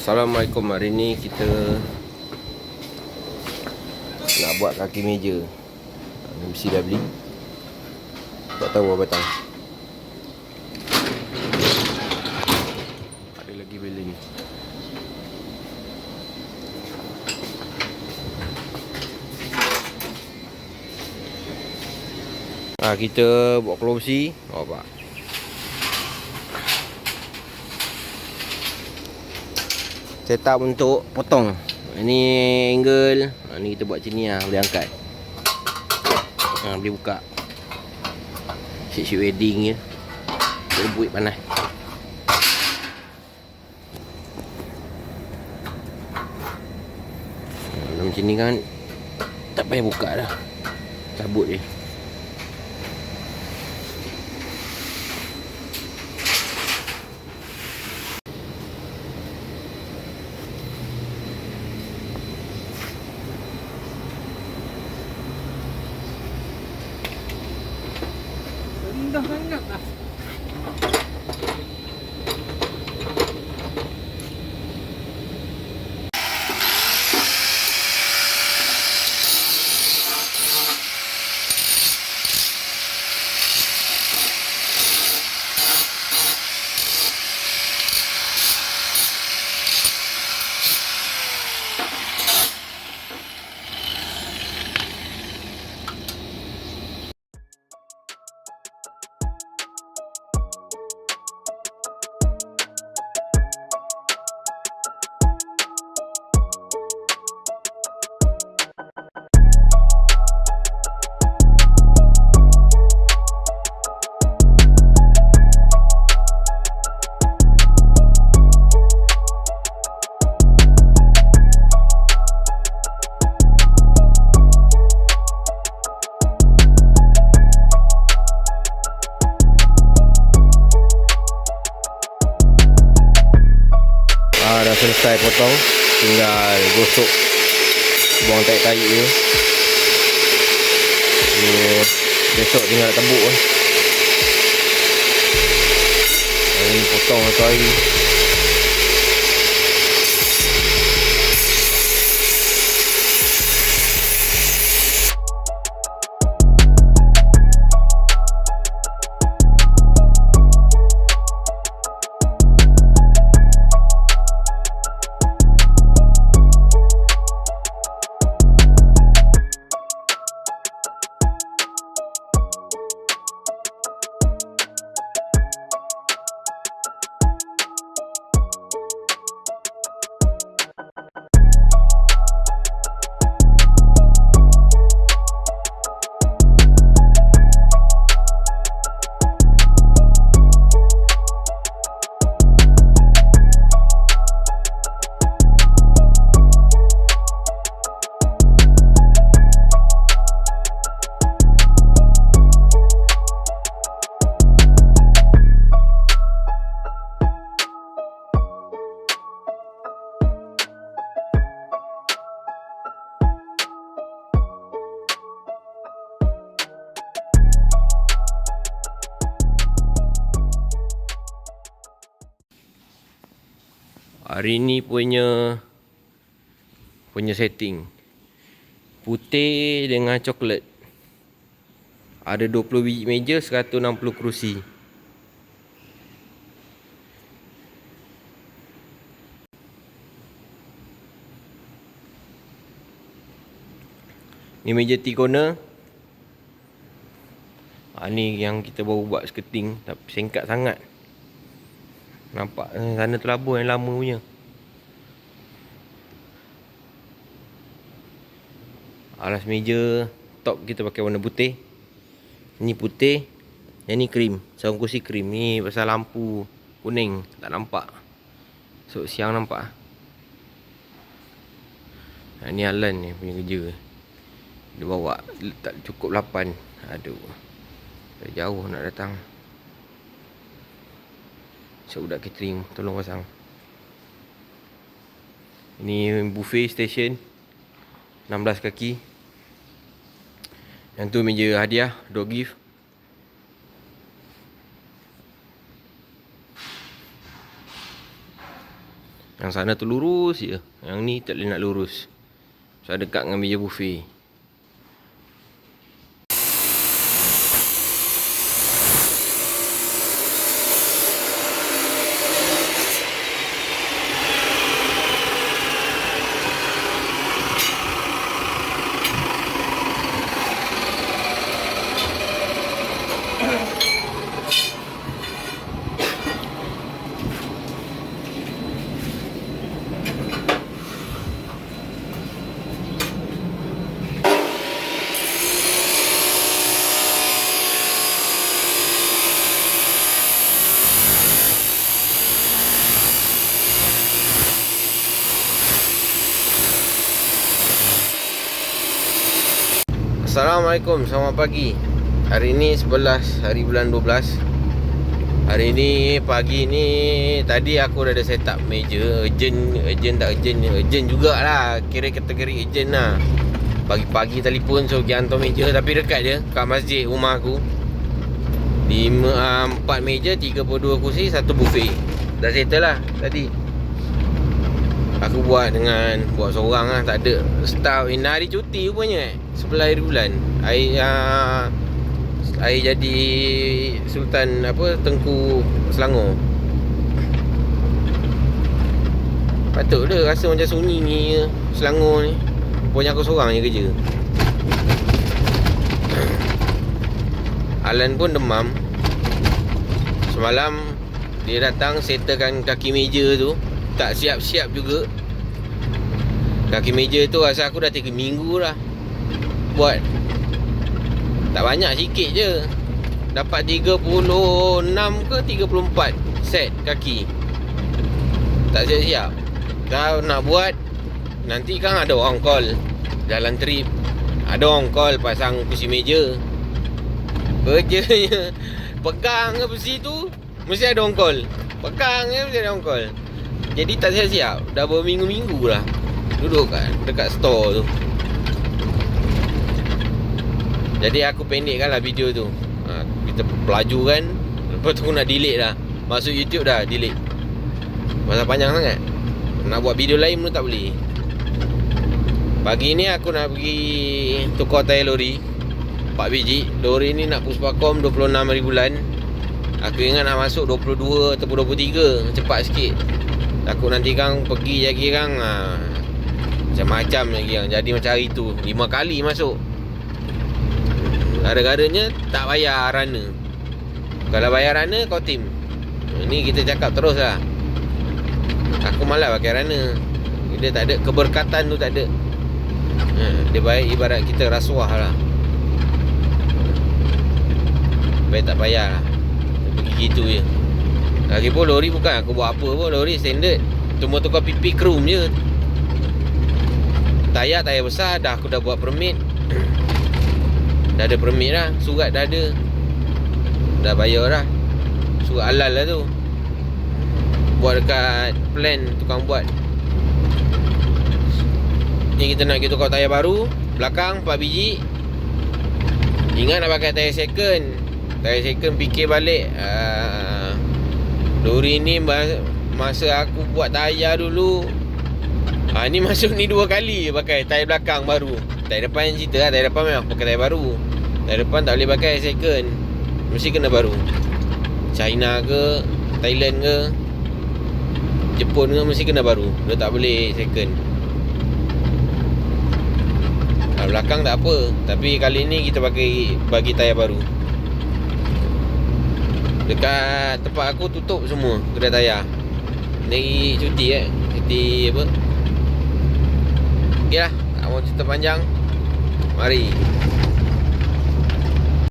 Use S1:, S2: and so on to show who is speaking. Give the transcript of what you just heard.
S1: Assalamualaikum. Hari ni kita nak buat kaki meja. Mesti dah beli. Tak tahu apa datang. Ada lagi beli ni. Kita buat kerusi. Nampak. Setup untuk potong. Ini angle. Ni kita buat macam ni lah. Boleh angkat. Boleh buka. Shape wedding je. Boleh buat panas. Macam ni kan tak payah buka dah. Cabut je.
S2: Rendah sangat lah.
S1: Dah selesai potong. Tinggal gosok, buang tarik-tarik je. Ni besok tinggal nak tebuk lah. Hari ni potong satu hari. Hari ni punya setting putih dengan coklat. Ada 20 biji meja, 160 kerusi. Ni meja T-corner. Ni yang kita baru buat seketing, tapi singkat sangat. Nampak sana terlabur yang lama punya. Alas meja top kita pakai warna putih. Ni putih, yang ni krim. Sarung kursi krim. Ni pasal lampu kuning tak nampak. So siang nampak. Ni Alan ni punya kerja. Dia bawa tak cukup 8. Aduh. Dah jauh nak datang. So budak catering tolong pasang. Ini buffet station 16 kaki. Yang tu meja hadiah, door gift. Yang sana tu lurus je. Yang ni tak boleh nak lurus. So dekat dengan meja buffet. Assalamualaikum, selamat pagi. Hari ni 11 hari bulan 12. Hari ni pagi ni tadi aku dah ada set up meja. Urgent jugalah. Kira kategori urgent lah. Pagi-pagi telefon so pergi hantar meja. Tapi dekat je kat masjid rumah aku. 4 meja, 32 kursi, 1 buffet. Dah settle lah tadi. Aku buat seorang lah. Tak ada staff. Ini hari cuti rupanya 11 hari bulan. Air jadi Sultan Tengku Selangor. Patut dia rasa macam sunyi ni Selangor ni. Rupanya aku seorang je kerja. Alan pun demam. Semalam dia datang settlekan kaki meja tu. Tak siap-siap juga. Kaki meja tu rasa aku dah 3 minggu dah buat. Tak banyak, sikit je. Dapat 36 ke 34 set kaki. Tak siap-siap. Dah nak buat, nanti kan ada orang call jalan trip. Ada orang call pasang kursi meja. Kerjanya pegang ke besi tu, mesti ada orang call. Pegang je mesti ada orang call. Jadi tak siap-siap. Dah berminggu-minggu lah duduk dekat store tu. Jadi aku pendekkan lah video tu. Kita pelaju kan. Lepas tu aku nak delete lah. Masuk YouTube dah delete. Masa panjang sangat. Nak buat video lain pun tak boleh. Pagi ni aku nak pergi tukar tayar lori 4 biji. Lori ni nak Puspakom 26 hari bulan. Aku ingat nak masuk 22 ataupun 23. Cepat sikit. Takut nanti kan pergi lagi kan macam-macam lagi kan. Jadi macam hari tu 5 kali masuk. Gara-garanya tak bayar runner. Kalau bayar runner kau tim. Ni kita cakap terus lah. Aku malas pakai runner. Dia tak ada keberkatan tu, tak ada. Dia baik ibarat kita rasuah lah. Baik tak payah lah. Pergi gitu je. Lagipun lori bukan aku buat apa pun. Lori standard. Cuma tukar pipi chrome je. Tayar besar. Aku dah buat permit. Dah ada permit lah. Surat dah ada. Dah bayar lah. Surat halal lah tu. Buat dekat plan tukang buat. Ni kita nak pergi tukar tayar baru. Belakang 4 biji. Ingat nak pakai tayar second. Tayar second fikir balik. Lori ni masa aku buat tayar dulu, ni masuk ni 2 kali pakai tayar belakang baru. Tayar depan cerita lah. Tayar depan memang pakai tayar baru. Tayar depan tak boleh pakai second. Mesti kena baru. China ke Thailand ke Jepun ke mesti kena baru. Dia tak boleh second. Belakang tak apa. Tapi kali ni kita bagi tayar baru. Dekat tempat aku tutup semua kedai tayar. Ni cuti Cuti apa. Okey lah, tak mau cerita panjang. Mari.